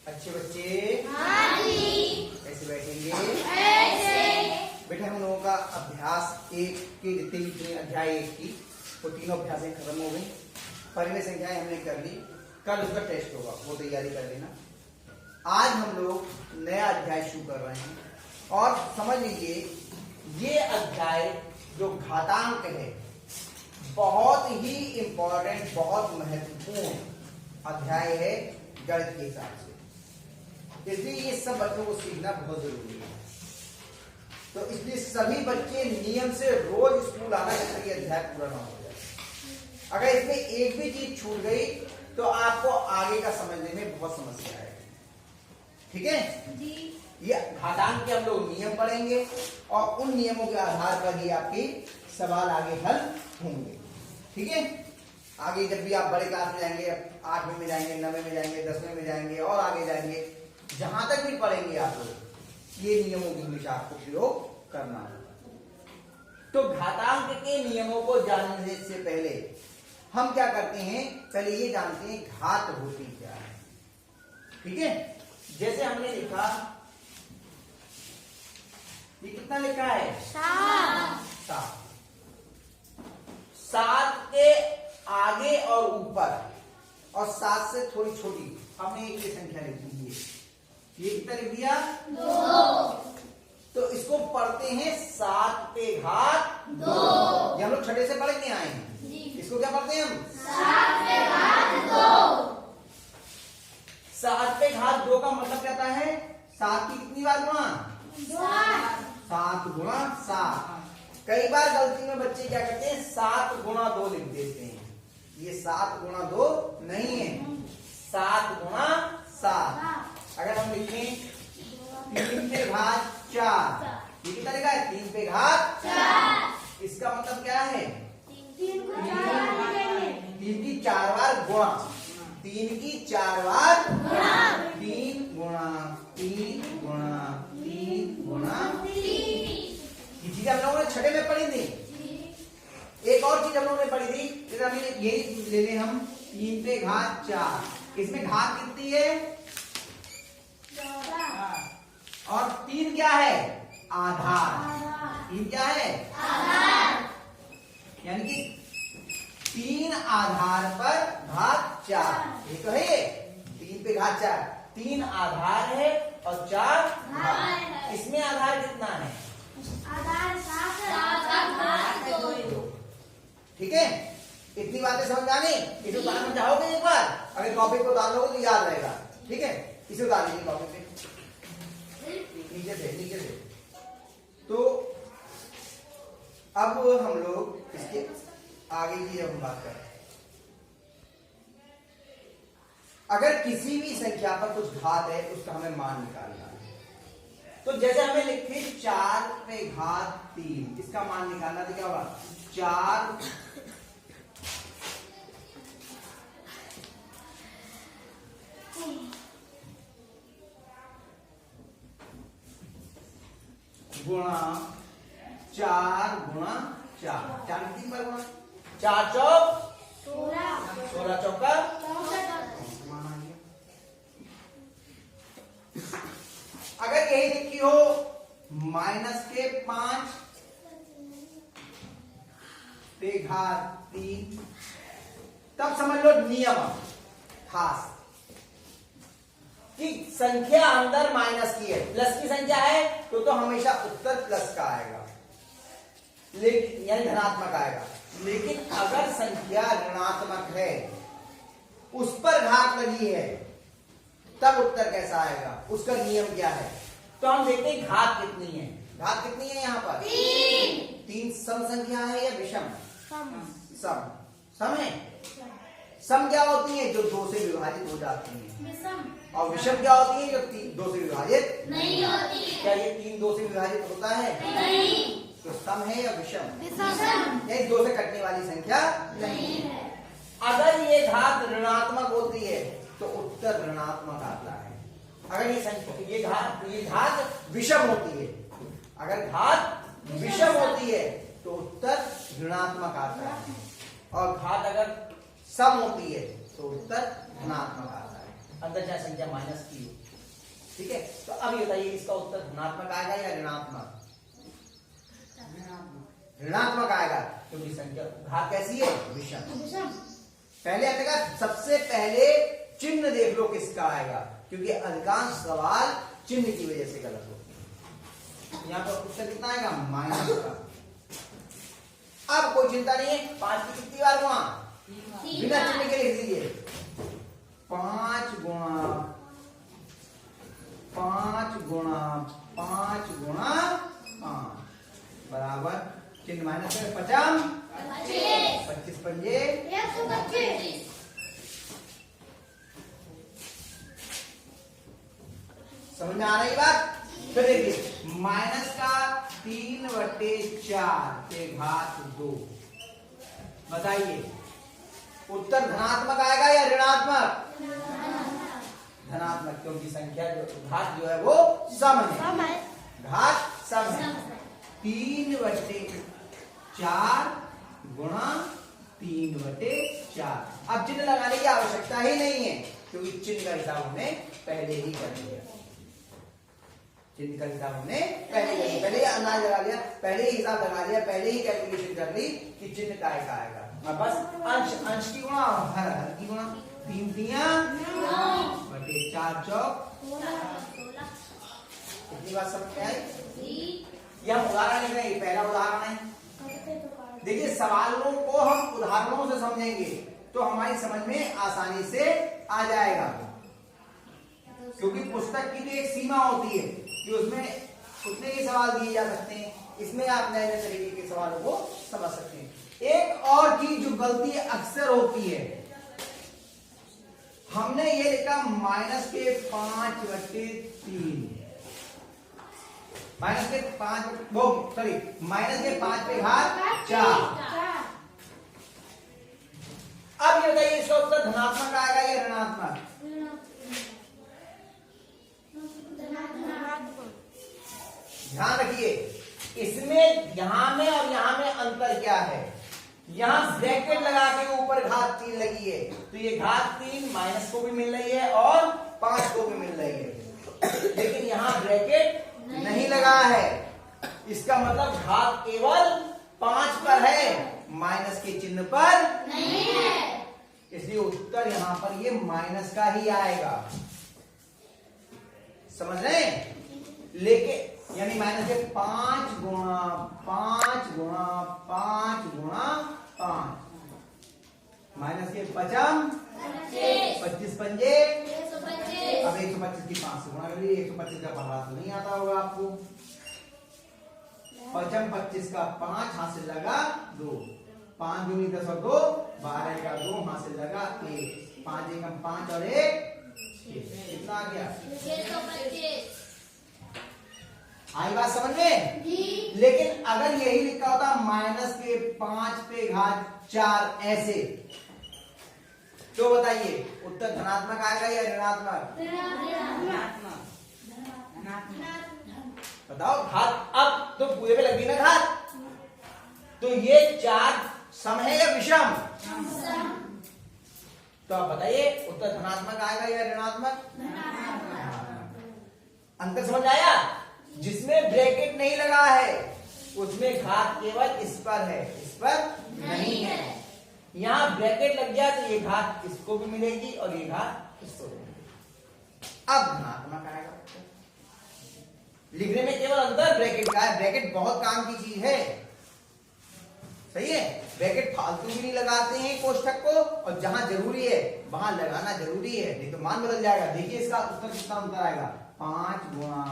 अच्छे बच्चे हाँ जी। कैसे बैठेंगे? ऐसे। बेटा हम लोगों का अभ्यास एक के जितने भी अध्याय एक की वो तीनों अभ्यासें खत्म हो गई। पहले संख्याएं हमने कर ली, कल उसका टेस्ट होगा, वो तैयारी कर लेना। आज हम लोग नया अध्याय शुरू कर रहे हैं और समझ लीजिए ये अध्याय जो घातांक है बहुत ही इंपॉर्टेंट, बहुत महत्वपूर्ण अध्याय है गणित के हिसाब से, इसलिए ये सब बच्चों को सीखना बहुत जरूरी है। तो इसलिए सभी बच्चे नियम से रोज स्कूल आना जब तक ये अध्याय पूरा ना हो जाए। अगर इसमें एक भी चीज छूट गई तो आपको आगे का समझने में बहुत समस्या आएगी। ठीक है जी। ये घातांक के हम लोग नियम पढ़ेंगे और उन नियमों के आधार पर ही आपके सवाल आगे हल होंगे। ठीक है, आगे जब भी आप बड़े क्लास में जाएंगे, 8वीं में जाएंगे, 9वीं में जाएंगे, 10वीं में जाएंगे और आगे जाएंगे, जहां तक भी पढ़ेंगे आप लोग ये नियमों की हमेशा आपको प्रयोग करना होगा। तो घातांक के नियमों को जानने से पहले हम क्या करते हैं, पहले ये जानते हैं घात होती क्या है। ठीक है, जैसे हमने लिखा, ये कितना लिखा है? 7। 7 के आगे और ऊपर और 7 से थोड़ी छोटी हमने एक संख्या लिख दी है। ये कितना लिख दिया? 2। तो इसको पढ़ते हैं 7 पे घात 2। ये हम लोग छठे से पढ़ के आए हैं। इसको क्या पढ़ते हैं हम? 7 पे घात 2। 7 पे घात 2 का मतलब क्या होता है? 7 की कितनी बार गुणा? 7 गुणा 7। कई बार गलती में बच्चे क्या करते हैं, 7 गुणा 2 लिख देते हैं। ये 7 गुणा 2 नहीं है, 7 गुणा 7। अगर हम लिखें 3 पे घात 4, ये कितना लिखा है? 3 पे घात 4। इसका मतलब क्या है? 3 की 4 बार गुणा, 3 की 4 बार गुणा, 3 गुणा 3 गुणा 3 गुणा 3। ये चीज हम लोगों ने छठे में पढ़ी थी। एक और चीज हम लोगों ने पढ़ी थी, यही ले लें हम, 3 पे घात 4। इसमें घात कितनी है? 14। और 3 क्या है? आधार। 3 क्या है? आधार। यानी कि 3 आधार पर घात 4। ये तो है, ये 3 पे घात 4, 3 आधार है और 4 घात। इसमें आधार कितना है? आधार 7। ठीक है, इतनी बातें समझ आ गई। इसे उतारना चाहोगे एक बार? अगर कॉपी को उतार लोगे तो याद रहेगा। ठीक है, इसे उतार लीजिए कॉपी पे, नीचे से। तो अब हम लोग इसके आगे की हम बात करें, अगर किसी भी संख्या पर कुछ घात है उसका हमें मान निकालना है। तो जैसे हमें लिखे 4 पे घात 3, इसका मान निकालना तो क्या होगा? 4 गुणा 4 गुणा 4, 4 कितनी बार गुणा? 4 चौक 16 चौका। अगर यही लिखी हो -5 पे घात 3, तब समझ लो नियम खास कि संख्या अंदर माइनस की है, प्लस की संख्या है तो हमेशा उत्तर प्लस का आएगा, लेकिन यानी धनात्मक आएगा। लेकिन अगर संख्या ऋणात्मक है, उस पर घात लगी है, तब उत्तर कैसा आएगा? उसका नियम क्या है? तो हम देखते हैं घात कितनी है। घात कितनी है यहाँ पर? 3 सम संख्या है या विषम? सम है। सम क्या होती है? जो 2 से विभाजित हो जाती है। और विषम क्या होती है? जो 2 से विभाजित नहीं होती है। क्या ये 3 2 से विभाजित होता है? नहीं। तो सम है या विषम? ये 2 से कटने वाली संख्या नहीं है। अगर ये घात ऋणात्मक होती है तो उत्तर ऋणात्मक आता है। अगर ये घात विषम होती है, अगर घात विषम होती है तो उत्तर ऋणात्मक आता है, और घात अगर सम होती है तो उत्तर धनात्मक आता है। अंदर चाहे संख्या माइनस की हो। ठीक है, तो अब ये बताइए इसका उत्तर धनात्मक आएगा या ऋणात्मक? ऋणात्मक आएगा, क्योंकि संख्या घात कैसी है? विषम। पहले आपने कहा सबसे पहले चिन्ह देख लो किसका आएगा, क्योंकि अधिकांश सवाल चिन्ह की वजह से गलत होते हैं। यहाँ पर उत्तर कितना आएगा? माइनस का। अब कोई चिंता नहीं है, 5 की कितनी बार गुणा? बिना चिन्ह के लिख दीजिए, 5 गुणा 5 गुणा 5 गुणा 5 बराबर चिन्ह माइनस है 50, 25 पंजे 125। समझ में आ रही बात? तो देखिए माइनस का 3/4 के घात 2, बताइए उत्तर धनात्मक आएगा या ऋणात्मक? धनात्मक, क्योंकि संख्या जो घात जो है वो सम है, घात सम है। 3/4 गुणा 3/4। अब चिन्ह लगाने की आवश्यकता ही नहीं है, क्योंकि चिन्ह का हिसाब हमने पहले ही कर लिया। चिन्ह का हिसाब हमने पहले ही अंदाज लगा लिया, पहले ही हिसाब लगा लिया, पहले ही कैलकुलेशन कर ली कि चिन्ह काय का आएगा। अब बस अंश की गुणा और हर की गुणा, 3 तिया 4 चौक, कितनी बात समझ में आई? यह उदाहरण लिख रहे हैं, पहला उदाहरण है। देखिए सवालों को हम उदाहरणों से समझेंगे तो हमारी समझ में आसानी से आ जाएगा, क्योंकि पुस्तक की भी एक सीमा होती है कि उसमें उतने ही सवाल दिए जा सकते हैं, इसमें आप नए नए तरीके के सवालों को समझ सकते हैं। एक और चीज जो गलती अक्सर होती है, हमने ये लिखा माइनस के 5/3, माइनस के 5 पे घात 4। अब ये बताइए इसका उत्तर धनात्मक आएगा या ऋणात्मक? ध्यान रखिए, इसमें यहां में और यहां में अंतर क्या है? यहां ब्रैकेट लगा के ऊपर घात 3 लगी है, तो ये घात 3 माइनस को भी मिल रही है और 5 को भी मिल रही है, लेकिन यहां ब्रैकेट नहीं लगा है। इसका मतलब घात केवल 5 पर है, माइनस के चिन्ह पर नहीं है, इसलिए उत्तर यहां पर ये माइनस का ही आएगा। समझ रहे हैं? लेकिन यानी माइनस के 5 गुणा 5 गुणा 5 गुणा 5, माइनस के 50, 25 पंजे, अब 125 की 5 से गुणा कर लीजिए। 125 का पहाड़ा तो नहीं आता होगा आपको। 25 का 5 हाथ से लगा 2, 5 दूनी 10 और 2 12 का 2 हाथ से लगा 1, 5 एकम 5 और 1 कितना आ गया? 625। आई बात समझ में? लेकिन अगर यही लिखा होता माइनस के 5 पे घात 4 ऐसे, तो बताइए उत्तर धनात्मक आएगा या ऋणात्मक? बताओ घात, अब तो पूरे पे लगी ना घात, तो ये 4 सम है या विषम? तो आप बताइए उत्तर धनात्मक आएगा या ऋणात्मक? अंतर समझ आया? जिसमें ब्रैकेट नहीं लगा है उसमें घात केवल इस पर है, इस पर नहीं है। यहां ब्रैकेट लग गया तो ये घात इसको भी मिलेगी और ये घात इसको भी मिलेगी। अब धनात्मक आएगा। लिखने में केवल अंतर ब्रैकेट का है, ब्रैकेट बहुत काम की चीज है, सही है। ब्रैकेट फालतू भी नहीं लगाते हैं कोष्ठक को, और जहां जरूरी है वहां लगाना जरूरी है, नहीं तो मान बदल जाएगा। देखिए इसका उत्तर कितना उत्तर आएगा? 5 गुणा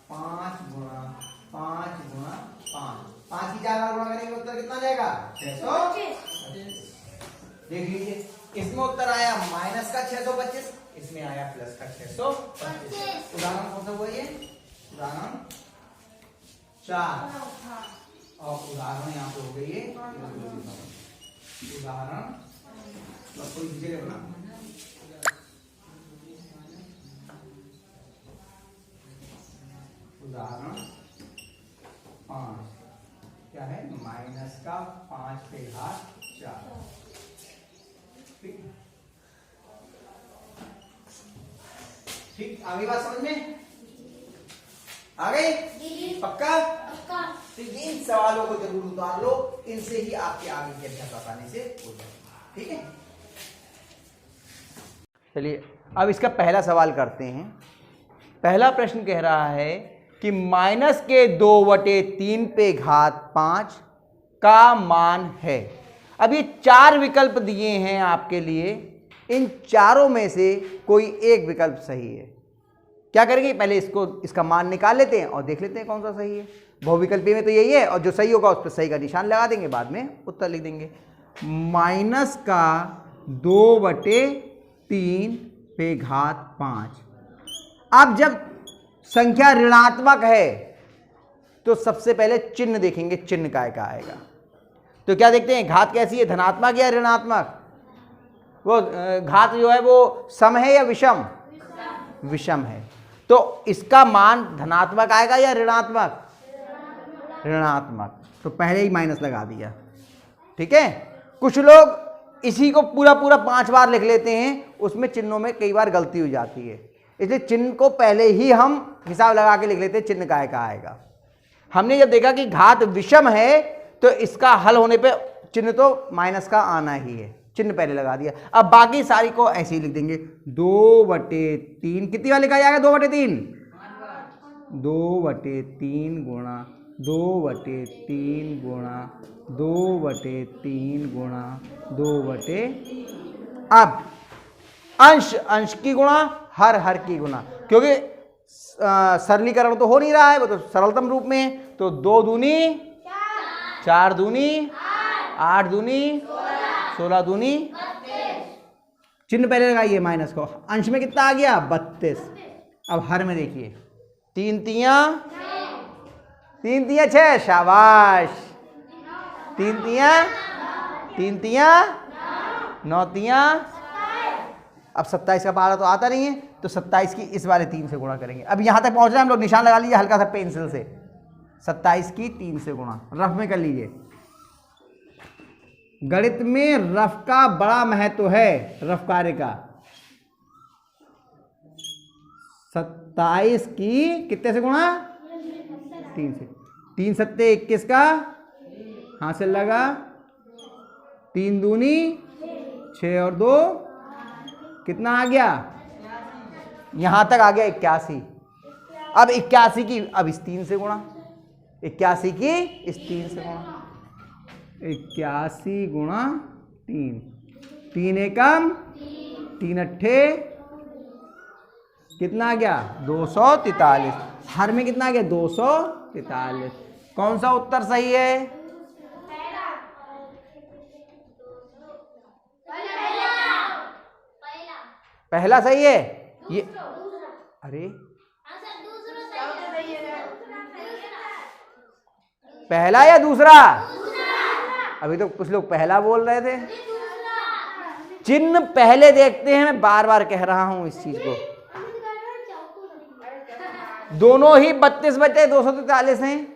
5 गुणा 5 गुणा 5, 5 की 4 बार गुणा करेंगे उत्तर कितना जाएगा? 625। देख लीजिए इसमें उत्तर आया माइनस का 625, इसमें आया प्लस का 625। उदाहरण कौन सा हुआ ये? उदाहरण 4 और उदाहरण यहाँ पे हो गई है उदाहरण, कोई जगह बना उदाहरण 5 क्या है? माइनस का 5 पे घात 4। ठीक, ठीक, आगे बात समझ में आ गई? पक्का? तो इन सवालों को जरूर उतार लो, इनसे ही आपके आगे के अभ्यास आसानी से हो जाएगा। ठीक है, चलिए अब इसका पहला सवाल करते हैं। पहला प्रश्न कह रहा है कि माइनस के 2/3 पे घात 5 का मान है। अब ये 4 विकल्प दिए हैं आपके लिए, इन चारों में से कोई एक विकल्प सही है। क्या करेंगे, पहले इसका मान निकाल लेते हैं और देख लेते हैं कौन सा सही है। बहुविकल्पी में तो यही है, और जो सही होगा उस पर सही का निशान लगा देंगे, बाद में उत्तर लिख देंगे। माइनस का 2/3 पे घात 5। अब जब संख्या ऋणात्मक है तो सबसे पहले चिन्ह देखेंगे, चिन्ह काय का आएगा। तो क्या देखते हैं, घात कैसी है, धनात्मक या ऋणात्मक? वो घात जो है वो सम है या विषम? विषम है। तो इसका मान धनात्मक आएगा या ऋणात्मक? ऋणात्मक। तो पहले ही माइनस लगा दिया। ठीक है, कुछ लोग इसी को पूरा 5 बार लिख लेते हैं, उसमें चिन्हों में कई बार गलती हो जाती है, इसलिए चिन्ह को पहले ही हम हिसाब लगा के लिख लेते हैं, चिन्ह काय का आएगा। हमने जब देखा कि घात विषम है तो इसका हल होने पे चिन्ह तो माइनस का आना ही है, चिन्ह पहले लगा दिया। अब बाकी सारी को ऐसे ही लिख देंगे, 2/3 कितनी बार लिखा जाएगा? 2/3 2/3 गुणा 2/3 गुणा 2/3 गुणा 2/। अब अंश की गुणा, हर की गुणा, क्योंकि सरलीकरण तो हो नहीं रहा है, वो तो सरलतम रूप में है। तो 2 दूनी 4 दूनी 8 दूनी 16 दूनी, चिन्ह पहले लगाइए माइनस को। अंश में कितना आ गया? 32। अब हर में देखिए, 3 तियां 6, शाबाश। 3 तियां 9 तियां। अब 27 का पहाड़ा तो आता नहीं है, तो 27 की इस वाले 3 से गुणा करेंगे। अब यहां तक पहुंच रहे हैं हम लोग, निशान लगा लीजिए हल्का सा पेंसिल से, 27 की 3 से गुणा, रफ में कर लीजिए। गणित में रफ का बड़ा महत्व है, रफ कार्य का। 27 की कितने से गुणा? 3 से। 3 सत्ते 21 का हासिल लगा, 3 दूनी 6 और 2 कितना आ गया? यहां तक आ गया 81। अब 81 की अब इस 3 से गुणा, 81 की इस 3 से गुणा, 81 गुणा 3, 3 एकम 3 अट्ठे कितना आ गया? 243। हर में कितना आ गया? 243। कौन सा उत्तर सही है? पहला सही है ये। अरे पहला या दूसरा? अभी तो कुछ लोग पहला बोल रहे थे। चिन्ह पहले देखते हैं, मैं बार बार कह रहा हूं इस चीज को। दोनों ही 32 बचे 243 हैं,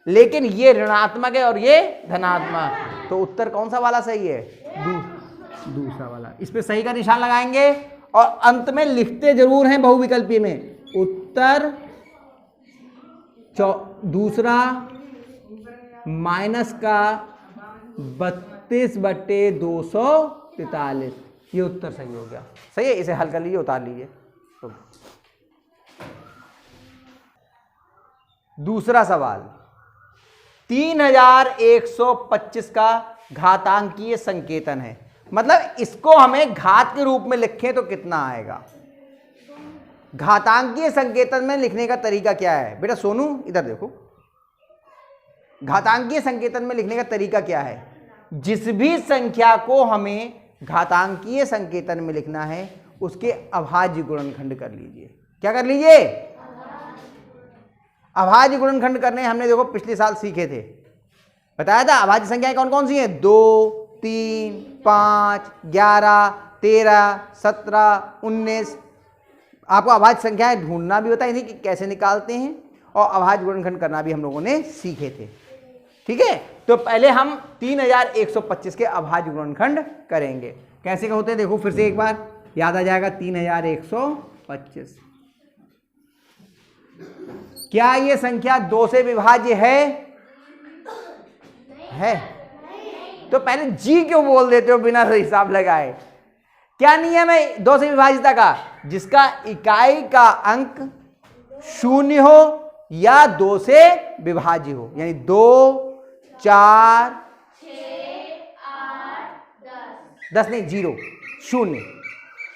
लेकिन ये ऋणात्मक है और ये धनात्मक। तो उत्तर कौन सा वाला सही है? दूसरा वाला। इस पे सही का निशान लगाएंगे और अंत में लिखते जरूर हैं बहुविकल्पी में, उत्तर दूसरा माइनस का 32/243। ये उत्तर सही हो गया। सही है, इसे हल कर लीजिए, उतार लीजिए। तो दूसरा सवाल, 3125 का घातांकीय संकेतन है, मतलब इसको हमें घात के रूप में लिखें तो कितना आएगा? घातांकीय संकेतन में लिखने का तरीका क्या है? बेटा सोनू इधर देखो, घातांकीय संकेतन में लिखने का तरीका क्या है? जिस भी संख्या को हमें घातांकीय संकेतन में लिखना है उसके अभाज्य गुणनखंड कर लीजिए। क्या कर लीजिए? अभाज्य गुणनखंड करने हमने देखो पिछले साल सीखे थे, बताया था। अभाज्य संख्याएं कौन कौन सी हैं? 2, 3, 5, 11, 13, 17, 19। आपको अभाज्य संख्याएं ढूंढना भी बताई थी कि कैसे निकालते हैं, और अभाज्य गुणनखंड करना भी हम लोगों ने सीखे थे। ठीक है, तो पहले हम 3125 के अभाज्य गुणनखंड करेंगे। कैसे होते हैं देखो फिर से एक बार याद आ जाएगा। 3125 25। क्या ये संख्या 2 से विभाज्य है? है तो पहले जी क्यों बोल देते हो बिना हिसाब लगाए? क्या नियम है 2 से विभाजिता का? जिसका इकाई का अंक 0 हो या 2 से विभाज्य हो, यानी 2, 4, 10 नहीं 0, 0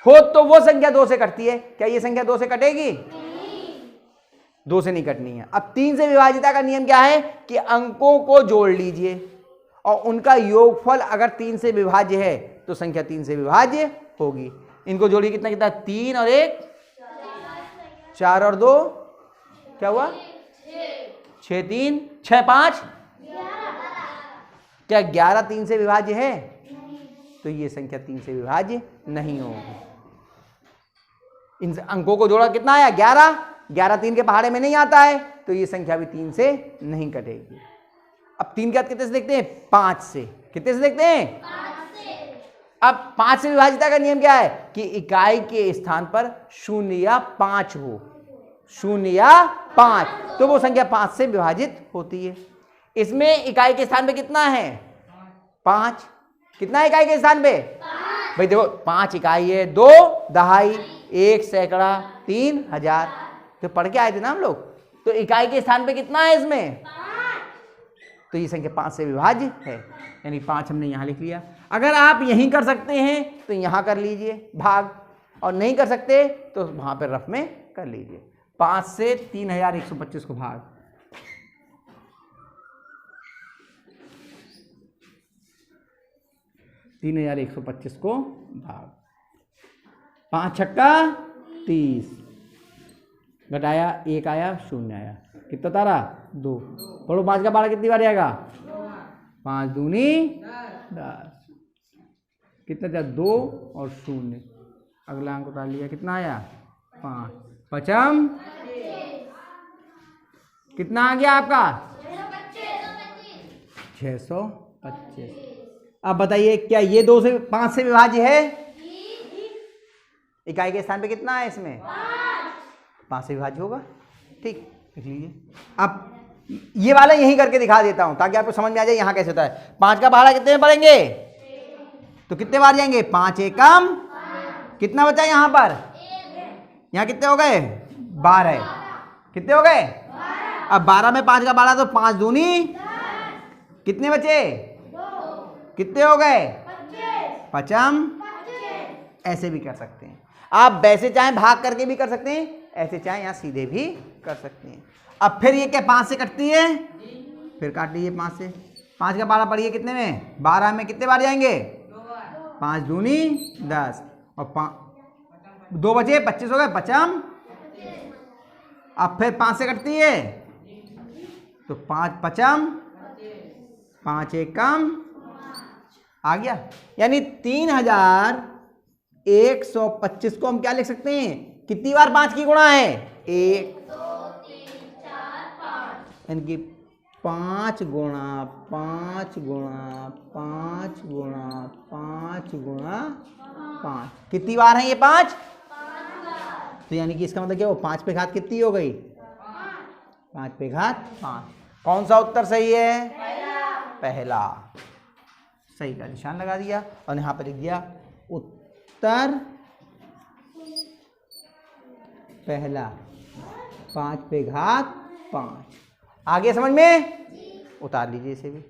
हो तो वो संख्या 2 से कटती है। क्या ये संख्या 2 से कटेगी? 2 से नहीं कटनी है। अब 3 से विभाजिता का नियम क्या है कि अंकों को जोड़ लीजिए और उनका योगफल अगर 3 से विभाज्य है तो संख्या 3 से विभाज्य होगी। इनको जोड़िए, कितना कितना? 3 और 1, 4 और 2 क्या हुआ? 6, 3, 6, 5 क्या 11 3 से विभाज्य है? तो ये संख्या 3 से विभाज्य नहीं होगी। इन अंकों को जोड़ा कितना आया? 11। 11 3 के पहाड़े में नहीं आता है तो ये संख्या भी 3 से नहीं कटेगी। अब 3 के बाद कितने से देखते हैं? 5 से। कितने से देखते हैं? 5 से। अब 5 से विभाजिता का नियम क्या है कि इकाई के स्थान पर 0 या 5 हो, 0 या 5 तो वो संख्या 5 से विभाजित होती है। इसमें इकाई के स्थान पे कितना है? 5। कितना है इकाई के स्थान पे? 5। भाई देखो 5 इकाई है, 2 दहाई, 1 सैकड़ा, 3 हजार। तो पढ़ के आए थे ना हम लोग। तो इकाई के स्थान पे कितना है इसमें? 5। तो ये संख्या 5 से विभाज्य है, यानी 5 हमने यहां लिख लिया। अगर आप यहीं कर सकते हैं तो यहां कर लीजिए भाग, और नहीं कर सकते तो वहां पर रफ में कर लीजिए। 5 से 3125 को भाग, 3125 को भाग, 5 छक्का 30, घटाया 1 आया, 0 आया, कितना तारा? 2। पढ़ो 5 का 12 कितनी बार जाएगा? 5 दूनी 10, कितना था? 2 और 0। अगला अंक उतार लिया, कितना आया? 5। 5 कितना आ गया आपका? 625। अब बताइए क्या ये 2 से 5 से विभाज्य है? इकाई के स्थान पे कितना है इसमें? 5 से विभाज्य होगा। ठीक, लिख लीजिए। अब ये वाला यहीं करके दिखा देता हूं ताकि आपको समझ में आ जाए यहां कैसे होता है। 5 का पहाड़ा कितने में पड़ेंगे? तो कितने बार जाएंगे? 5 एकम, कितना बचा यहां पर? यहां कितने हो गए? 12। कितने हो गए? अब 12 में 5 का 12 तो 5 दूनी, कितने बचे? कितने हो गए? 55। ऐसे भी कर सकते हैं आप, वैसे चाहे भाग करके भी कर सकते हैं, ऐसे चाहे यहां सीधे भी कर सकते हैं। अब फिर ये क्या 5 से कटती है? फिर काट लीजिए 5 से। 5 का 12 पढ़िए कितने में? 12 में कितने बार जाएंगे? 5 दूनी 10 और 2 बचे, 25 हो गए, 55। अब फिर 5 से कटती है तो 5 55, 5 एकम आ गया, यानी 3125 को हम क्या लिख सकते हैं? कितनी बार 5 की गुणा है? 1 2 3 4 5, यानी कि 5 गुणा 5 गुणा 5 गुणा 5 गुणा 5। कितनी बार है ये? 5 बार। तो यानी कि इसका मतलब क्या हो? 5 पे घात कितनी हो गई? 5 पे घात 5। कौन सा उत्तर सही है? पहला। सही का निशान लगा दिया और यहां पर लिख दिया उत्तर पहला, 5 पे घात 5। आगे समझ में? उतार लीजिए इसे भी।